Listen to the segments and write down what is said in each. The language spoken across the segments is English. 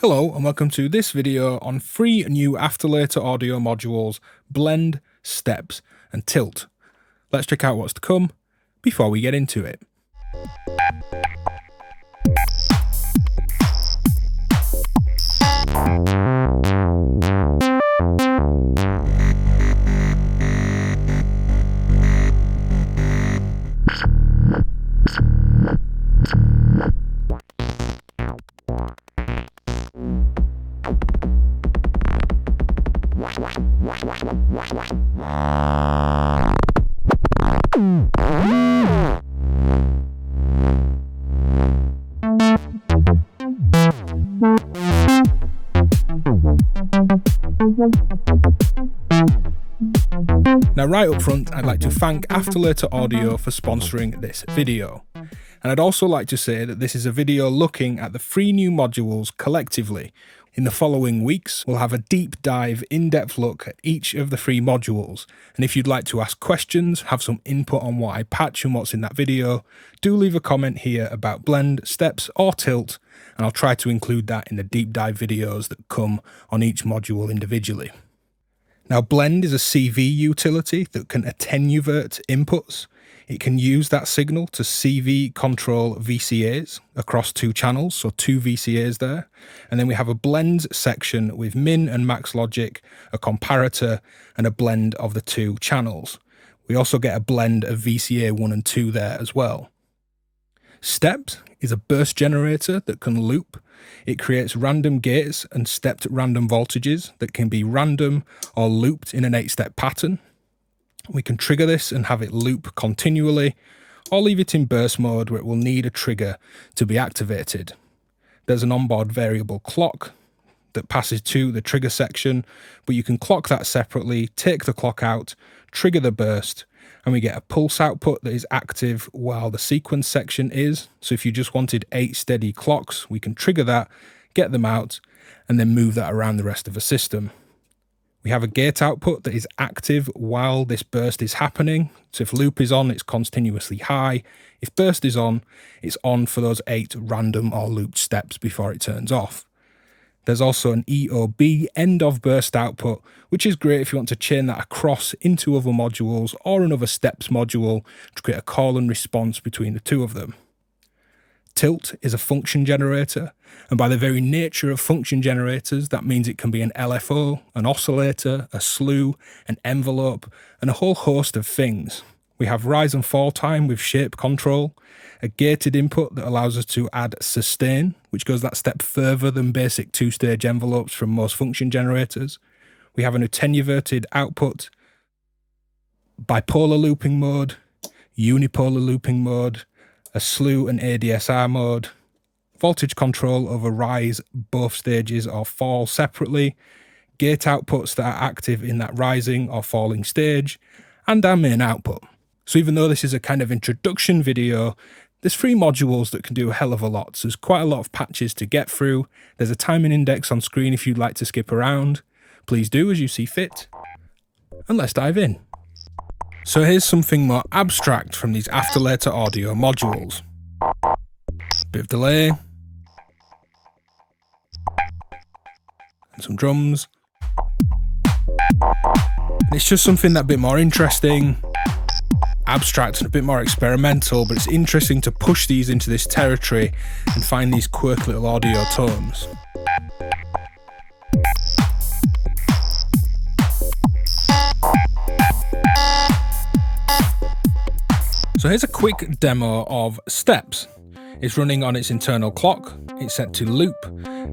Hello and welcome to this video on 3 new afterlater audio modules, blend, steps and tilt. Let's check out what's to come before we get into it. Now right up front, I'd like to thank Afterlater Audio for sponsoring this video. And I'd also like to say that this is a video looking at the 3 new modules collectively. In the following weeks, we'll have a deep dive, in-depth look at each of the 3 modules. And if you'd like to ask questions, have some input on what I patch and what's in that video, do leave a comment here about blend, steps or tilt, and I'll try to include that in the deep dive videos that come on each module individually. Now, blend is a CV utility that can attenuate inputs. It can use that signal to CV control VCAs across 2 channels, so 2 VCAs there. And then we have a blend section with min and max logic, a comparator, and a blend of the 2 channels. We also get a blend of VCA 1 and 2 there as well. Steps is a burst generator that can loop. It creates random gates and stepped random voltages that can be random or looped in an 8-step pattern. We can trigger this and have it loop continually, or leave it in burst mode where it will need a trigger to be activated. There's an onboard variable clock that passes to the trigger section, but you can clock that separately, take the clock out, trigger the burst, and we get a pulse output that is active while the sequence section is. So if you just wanted 8 steady clocks, we can trigger that, get them out, and then move that around the rest of the system. We have a gate output that is active while this burst is happening. So if loop is on, it's continuously high. If burst is on, it's on for those 8 random or looped steps before it turns off. There's also an EOB, end of burst output, which is great if you want to chain that across into other modules or another steps module to create a call and response between the 2 of them. Tilt is a function generator, and by the very nature of function generators, that means it can be an LFO, an oscillator, a slew, an envelope, and a whole host of things. We have rise and fall time with shape control, a gated input that allows us to add sustain, which goes that step further than basic 2-stage envelopes from most function generators. We have an attenuated output, bipolar looping mode, unipolar looping mode, a slew and ADSR mode, voltage control over rise both stages or fall separately, gate outputs that are active in that rising or falling stage, and our main output. So even though this is a kind of introduction video, there's 3 modules that can do a hell of a lot. So there's quite a lot of patches to get through. There's a timing index on screen if you'd like to skip around. Please do as you see fit. And let's dive in. So here's something more abstract from these afterlater audio modules. Bit of delay. And some drums. And it's just something that a bit more interesting, abstract and a bit more experimental, but it's interesting to push these into this territory and find these quirky little audio tones. So here's a quick demo of steps. It's running on its internal clock, it's set to loop,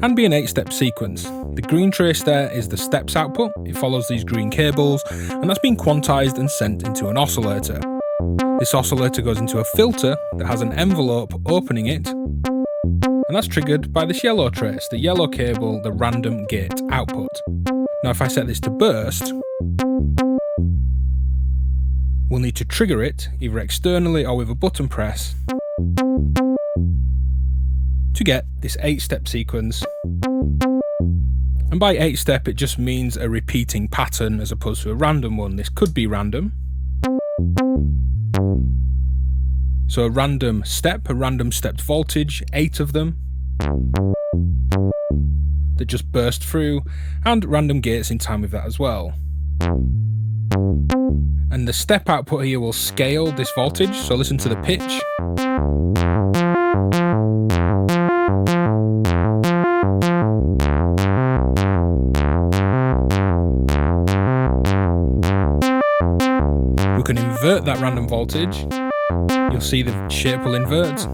and be an 8-step sequence. The green trace there is the steps output. It follows these green cables, and that's been quantized and sent into an oscillator. This oscillator goes into a filter that has an envelope opening it, and that's triggered by this yellow trace, the yellow cable, the random gate output. Now if I set this to burst, we'll need to trigger it either externally or with a button press to get this 8-step sequence. And by 8-step it just means a repeating pattern as opposed to a random one. This could be random. So a random step, a random stepped voltage, 8 of them. that just burst through, and random gates in time with that as well. And the step output here will scale this voltage, so listen to the pitch. We can invert that random voltage. You'll see the shape will invert.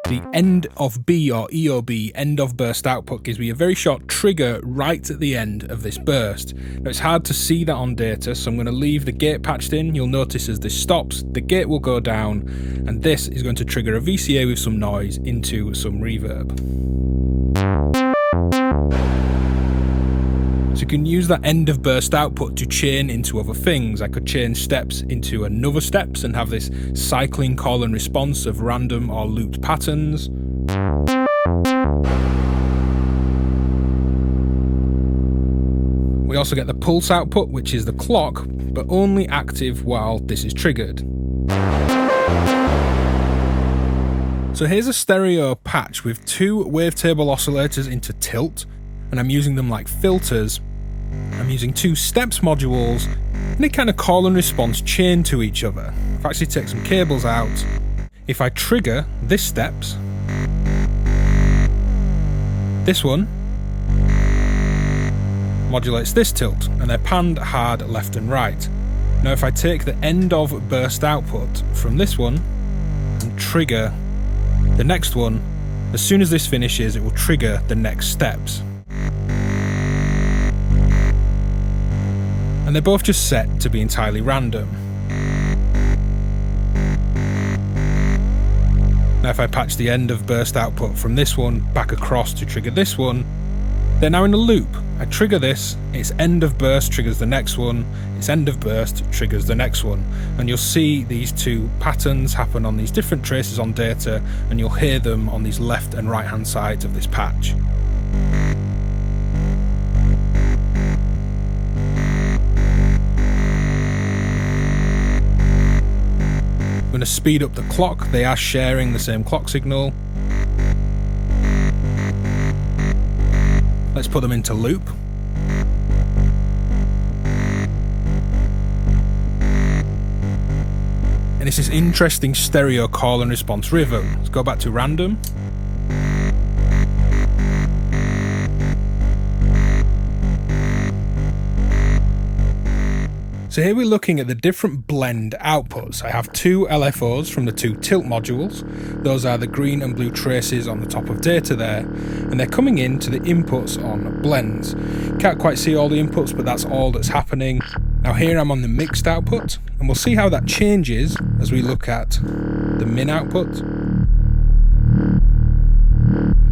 The end of B or EOB, end of burst output, gives me a very short trigger right at the end of this burst. Now it's hard to see that on data, so I'm going to leave the gate patched in. You'll notice as this stops, the gate will go down, and this is going to trigger a VCA with some noise into some reverb. So you can use that end of burst output to chain into other things. I could chain steps into another steps and have this cycling call and response of random or looped patterns. We also get the pulse output, which is the clock, but only active while this is triggered. So here's a stereo patch with two wavetable oscillators into tilt, and I'm using them like filters. I'm using two steps modules, and they kind of call and response chain to each other. If I actually take some cables out, if I trigger this steps, this one modulates this tilt, and they're panned hard left and right. Now if I take the end of burst output from this one and trigger the next one, as soon as this finishes it will trigger the next steps. And they're both just set to be entirely random. Now if I patch the end of burst output from this one back across to trigger this one, they're now in a loop. I trigger this, its end of burst triggers the next one, its end of burst triggers the next one, and you'll see these two patterns happen on these different traces on data, and you'll hear them on these left and right hand sides of this patch. I'm going to speed up the clock. They are sharing the same clock signal. Let's put them into loop. And it's this interesting stereo call and response rhythm. Let's go back to random. So here we're looking at the different blend outputs. I have two LFOs from the two tilt modules. Those are the green and blue traces on the top of data there, and they're coming into the inputs on blends. Can't quite see all the inputs, but that's all that's happening. Now here I'm on the mixed output, and we'll see how that changes as we look at the min output.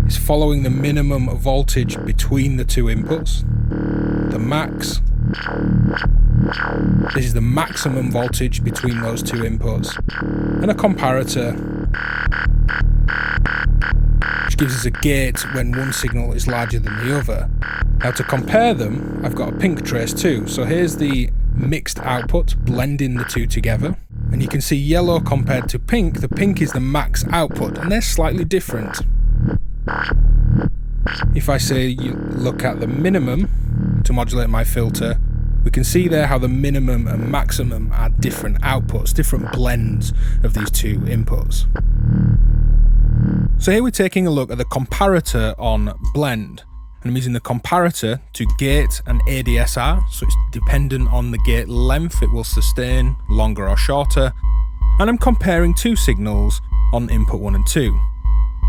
It's following the minimum voltage between the two inputs. The max. This is the maximum voltage between those two inputs, and a comparator, which gives us a gate when one signal is larger than the other. Now to compare them, I've got a pink trace too. So here's the mixed output, blending the two together, and you can see yellow compared to pink. The pink is the max output, and they're slightly different. If I say you look at the minimum to modulate my filter, we can see there how the minimum and maximum are different outputs, different blends of these two inputs. So here we're taking a look at the comparator on blend. And I'm using the comparator to gate an ADSR, so it's dependent on the gate length, it will sustain longer or shorter. And I'm comparing two signals on input 1 and 2.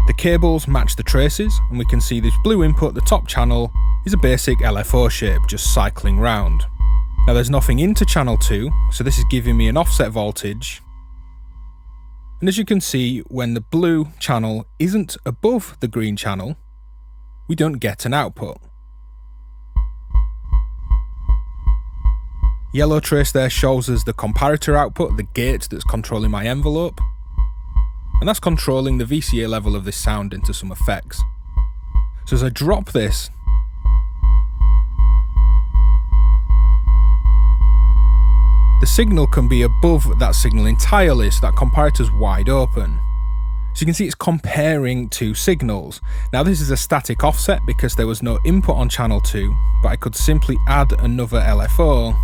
The cables match the traces, and we can see this blue input, the top channel, is a basic LFO shape, just cycling round. Now there's nothing into channel 2, so this is giving me an offset voltage. And as you can see, when the blue channel isn't above the green channel, we don't get an output. Yellow trace there shows us the comparator output, the gate that's controlling my envelope. And that's controlling the VCA level of this sound into some effects. So as I drop this, the signal can be above that signal entirely, so that comparator's wide open. So you can see it's comparing two signals. Now this is a static offset because there was no input on channel 2, but I could simply add another LFO.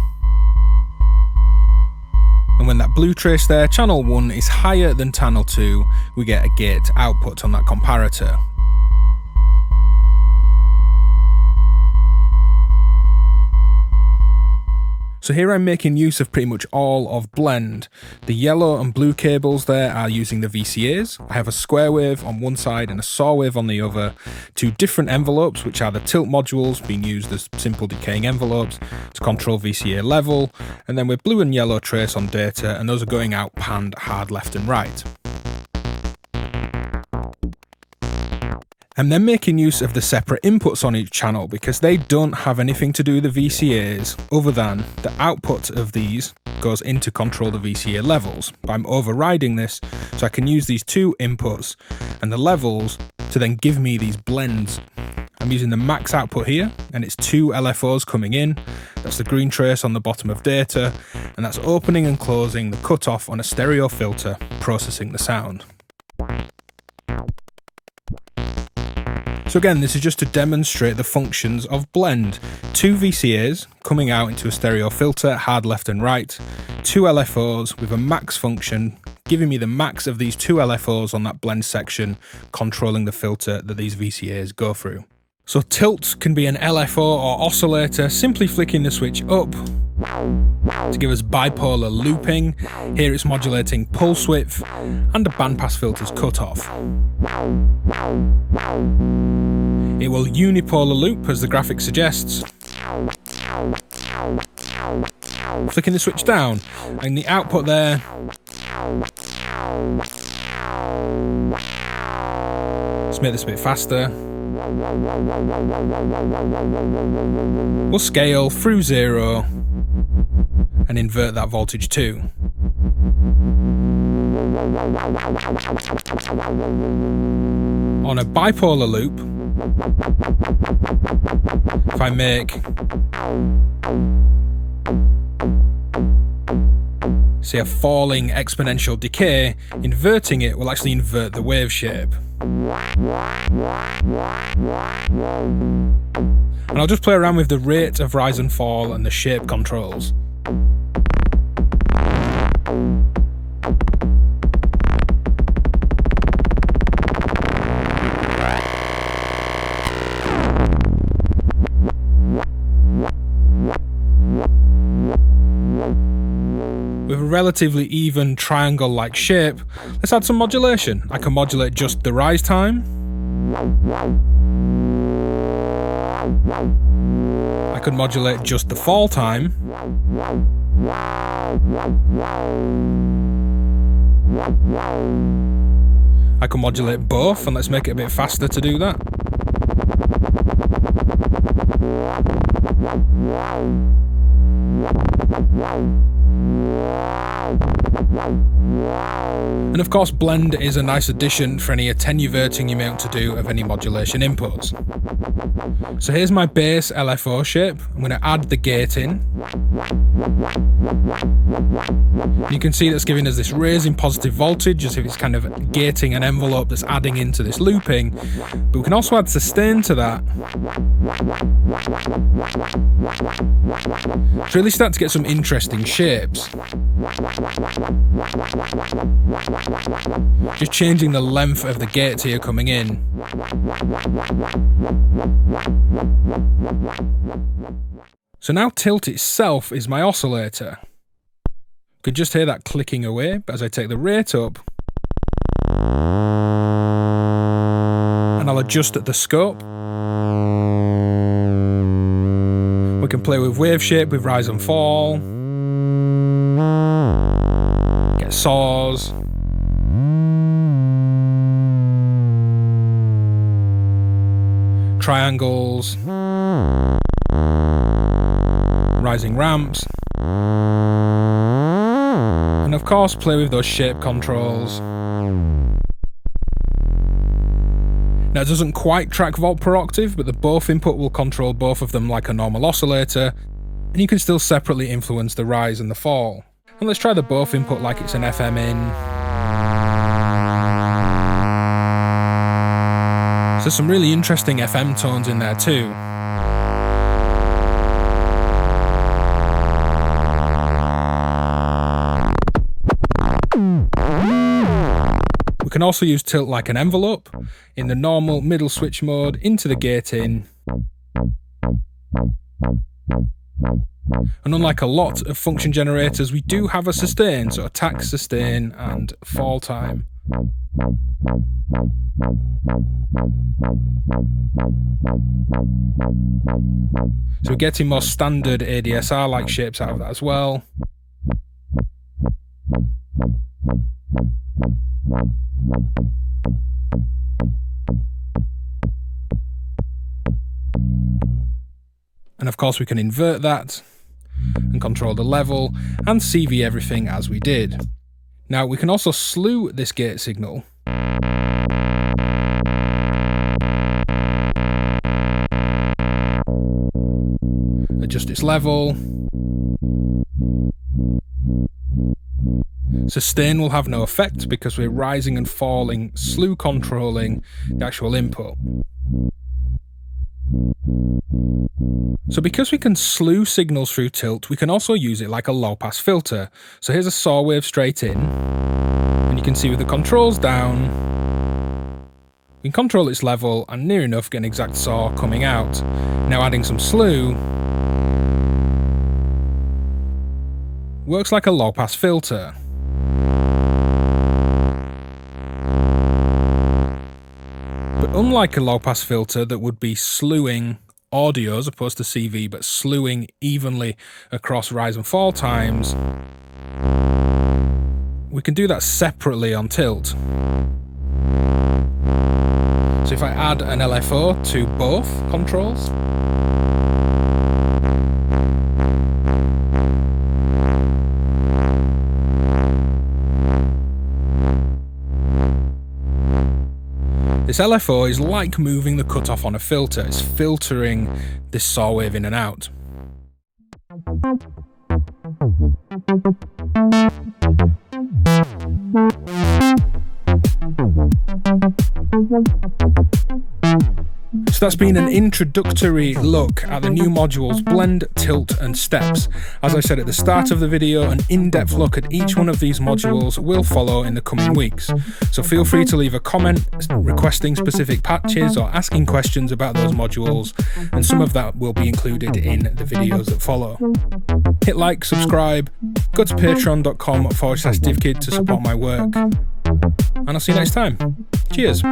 And when that blue trace there, channel 1 is higher than channel 2, we get a gate output on that comparator. So here I'm making use of pretty much all of blend. The yellow and blue cables there are using the VCAs. I have a square wave on one side and a saw wave on the other. Two different envelopes, which are the tilt modules being used as simple decaying envelopes to control VCA level. And then with blue and yellow trace on data, and those are going out panned hard left and right. I'm then making use of the separate inputs on each channel because they don't have anything to do with the VCAs other than the output of these goes in to control the VCA levels. But I'm overriding this so I can use these two inputs and the levels to then give me these blends. I'm using the max output here and it's two LFOs coming in. That's the green trace on the bottom of data and that's opening and closing the cutoff on a stereo filter processing the sound. So again, this is just to demonstrate the functions of blend. Two VCAs coming out into a stereo filter, hard left and right, two LFOs with a max function, giving me the max of these two LFOs on that blend section, controlling the filter that these VCAs go through. So tilt can be an LFO or oscillator, simply flicking the switch up to give us bipolar looping. Here it's modulating pulse width and a bandpass filter's cutoff. It will unipolar loop as the graphic suggests. Flicking the switch down and the output there let's make this a bit faster. We'll scale through 0 and invert that voltage too. On a bipolar loop, if I make say a falling exponential decay, inverting it will actually invert the wave shape. And I'll just play around with the rate of rise and fall and the shape controls. With a relatively even triangle-like shape, let's add some modulation. I can modulate just the rise time. I could modulate just the fall time. I can modulate both, and let's make it a bit faster to do that. And of course, blend is a nice addition for any attenuating you may want to do of any modulation inputs. So here's my base LFO shape. I'm going to add the gate in. You can see that's giving us this raising positive voltage as if it's kind of gating an envelope that's adding into this looping. But we can also add sustain to that. To really start to get some interesting shapes. Just changing the length of the gates here coming in. So now tilt itself is my oscillator. You could just hear that clicking away, but as I take the rate up, and I'll adjust at the scope. We can play with wave shape, with rise and fall. Get saws. Triangles. Rising ramps. And of course play with those shape controls. Now it doesn't quite track volt per octave, but the both input will control both of them like a normal oscillator, and you can still separately influence the rise and the fall. And let's try the both input like it's an FM in. So some really interesting FM tones in there too. We can also use tilt like an envelope in the normal middle switch mode into the gate in. And unlike a lot of function generators, we do have a sustain, so attack, sustain and fall time. So we're getting more standard ADSR like shapes out of that as well. And of course we can invert that and control the level and CV everything as we did. Now we can also slew this gate signal. Adjust its level. Sustain will have no effect because we're rising and falling, slew controlling the actual input. So because we can slew signals through tilt, we can also use it like a low-pass filter. So here's a saw wave straight in, and you can see with the controls down, we can control its level and near enough get an exact saw coming out. Now adding some slew works like a low-pass filter. But unlike a low-pass filter that would be slewing audio as opposed to CV, but slewing evenly across rise and fall times, we can do that separately on tilt. So if I add an LFO to both controls, this LFO is like moving the cutoff on a filter. It's filtering this saw wave in and out. So that's been an introductory look at the new modules Blend, Tilt and Steps. As I said at the start of the video, an in-depth look at each one of these modules will follow in the coming weeks. So feel free to leave a comment requesting specific patches or asking questions about those modules, and some of that will be included in the videos that follow. Hit like, subscribe, go to patreon.com/DivKid to support my work, and I'll see you next time. Cheers!